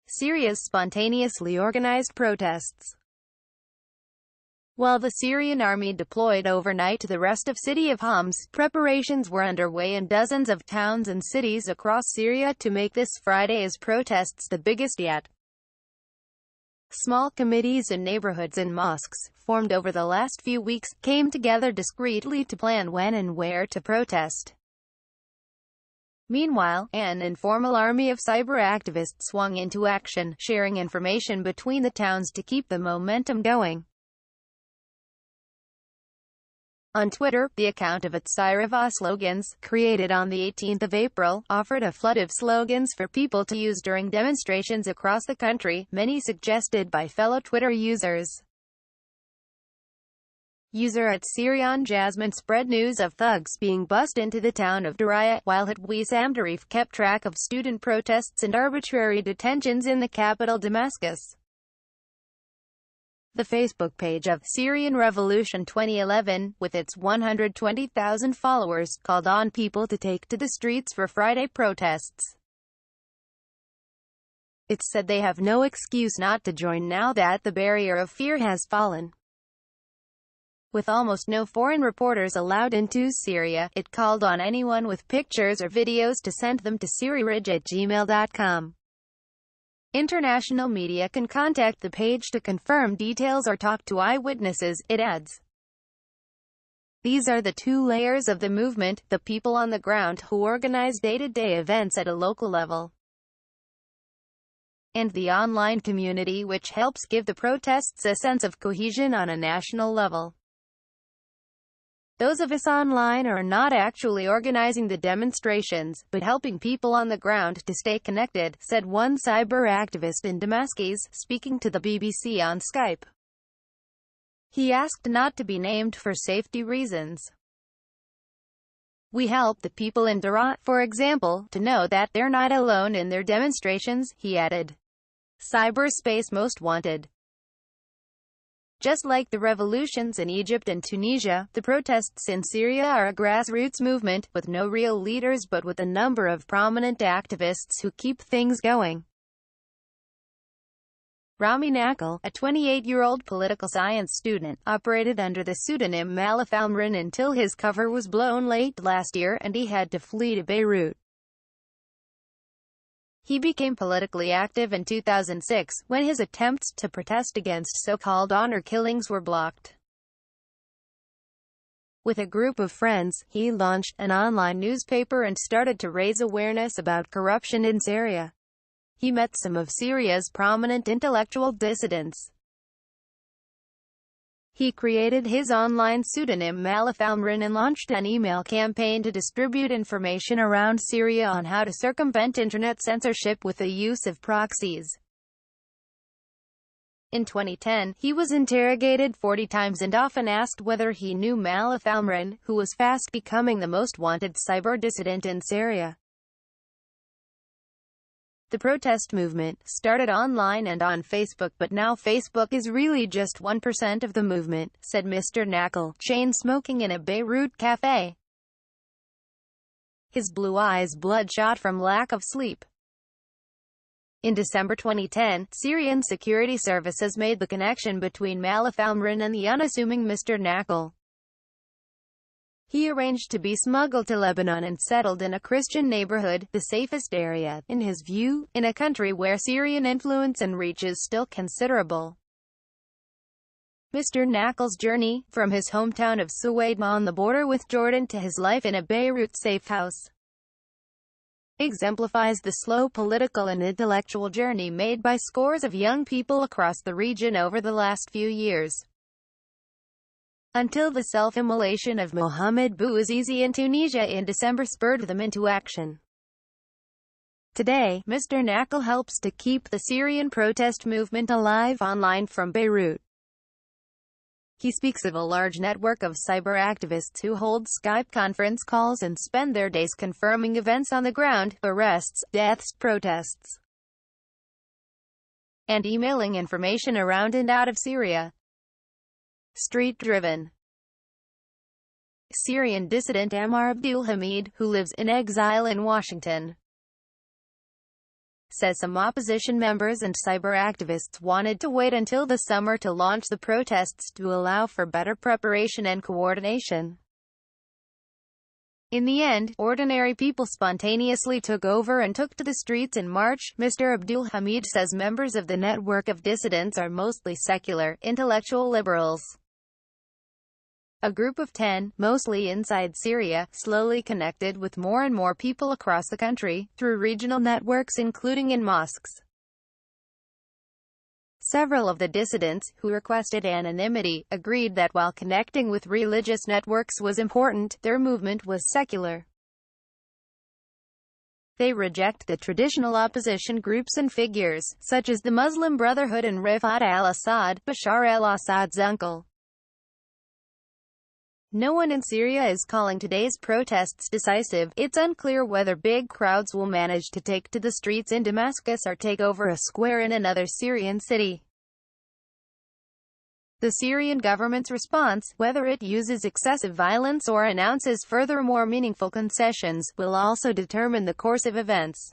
Syria's spontaneously organized protests. While the Syrian army deployed overnight to the rest of city of Homs, preparations were underway in dozens of towns and cities across Syria to make this Friday's protests the biggest yet. Small committees in neighborhoods and mosques, formed over the last few weeks, came together discreetly to plan when and where to protest. Meanwhile, an informal army of cyber activists swung into action, sharing information between the towns to keep the momentum going. On Twitter, the account of @Syriva slogans, created on the 18th of April, offered a flood of slogans for people to use during demonstrations across the country, many suggested by fellow Twitter users. User @Syrian Jasmine spread news of thugs being bussed into the town of Daraya, while @Wissam Darif kept track of student protests and arbitrary detentions in the capital Damascus. The Facebook page of Syrian Revolution 2011, with its 120,000 followers, called on people to take to the streets for Friday protests. It said they have no excuse not to join now that the barrier of fear has fallen. With almost no foreign reporters allowed into Syria, it called on anyone with pictures or videos to send them to syriaridge@gmail.com. International media can contact the page to confirm details or talk to eyewitnesses, it adds. These are the two layers of the movement: the people on the ground, who organize day-to-day events at a local level, and the online community, which helps give the protests a sense of cohesion on a national level. Those of us online are not actually organizing the demonstrations, but helping people on the ground to stay connected, said one cyber activist in Damascus, speaking to the BBC on Skype. He asked not to be named for safety reasons. We help the people in Beirut, for example, to know that they're not alone in their demonstrations, he added. Cyberspace Most Wanted. Just like the revolutions in Egypt and Tunisia, the protests in Syria are a grassroots movement, with no real leaders but with a number of prominent activists who keep things going. Rami Nakhle, a 28-year-old political science student, operated under the pseudonym Malath Aumran until his cover was blown late last year and he had to flee to Beirut. He became politically active in 2006, when his attempts to protest against so-called honor killings were blocked. With a group of friends, he launched an online newspaper and started to raise awareness about corruption in Syria. He met some of Syria's prominent intellectual dissidents. He created his online pseudonym Malath Aumran and launched an email campaign to distribute information around Syria on how to circumvent internet censorship with the use of proxies. In 2010, he was interrogated 40 times and often asked whether he knew Malath Aumran, who was fast becoming the most wanted cyber dissident in Syria. The protest movement started online and on Facebook, but now Facebook is really just 1% of the movement, said Mr. Nakhle, chain smoking in a Beirut cafe. His blue eyes bloodshot from lack of sleep. In December 2010, Syrian security services made the connection between Malath Aumran and the unassuming Mr. Nakhle. He arranged to be smuggled to Lebanon and settled in a Christian neighborhood, the safest area, in his view, in a country where Syrian influence and reach is still considerable. Mr. Nakhle's journey, from his hometown of Suwaid on the border with Jordan to his life in a Beirut safe house, exemplifies the slow political and intellectual journey made by scores of young people across the region over the last few years, until the self-immolation of Mohamed Bouazizi in Tunisia in December spurred them into action. Today, Mr. Nakhle helps to keep the Syrian protest movement alive online from Beirut. He speaks of a large network of cyber activists who hold Skype conference calls and spend their days confirming events on the ground, arrests, deaths, protests, and emailing information around and out of Syria. Street-driven Syrian dissident Ammar Abdulhamid, who lives in exile in Washington, says some opposition members and cyber activists wanted to wait until the summer to launch the protests to allow for better preparation and coordination. In the end, ordinary people spontaneously took over and took to the streets in March. Mr. Abdul Hamid says members of the network of dissidents are mostly secular, intellectual liberals. A group of 10, mostly inside Syria, slowly connected with more and more people across the country, through regional networks including in mosques. Several of the dissidents, who requested anonymity, agreed that while connecting with religious networks was important, their movement was secular. They reject the traditional opposition groups and figures, such as the Muslim Brotherhood and Rifat al-Assad, Bashar al-Assad's uncle. No one in Syria is calling today's protests decisive. It's unclear whether big crowds will manage to take to the streets in Damascus or take over a square in another Syrian city. The Syrian government's response, whether it uses excessive violence or announces further more meaningful concessions, will also determine the course of events.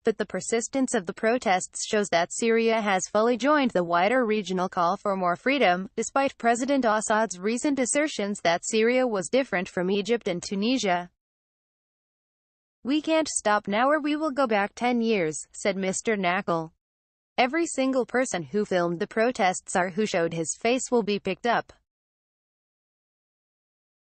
But the persistence of the protests shows that Syria has fully joined the wider regional call for more freedom, despite President Assad's recent assertions that Syria was different from Egypt and Tunisia. "We can't stop now or we will go back 10 years, said Mr. Nakhle. Every single person who filmed the protests or who showed his face will be picked up.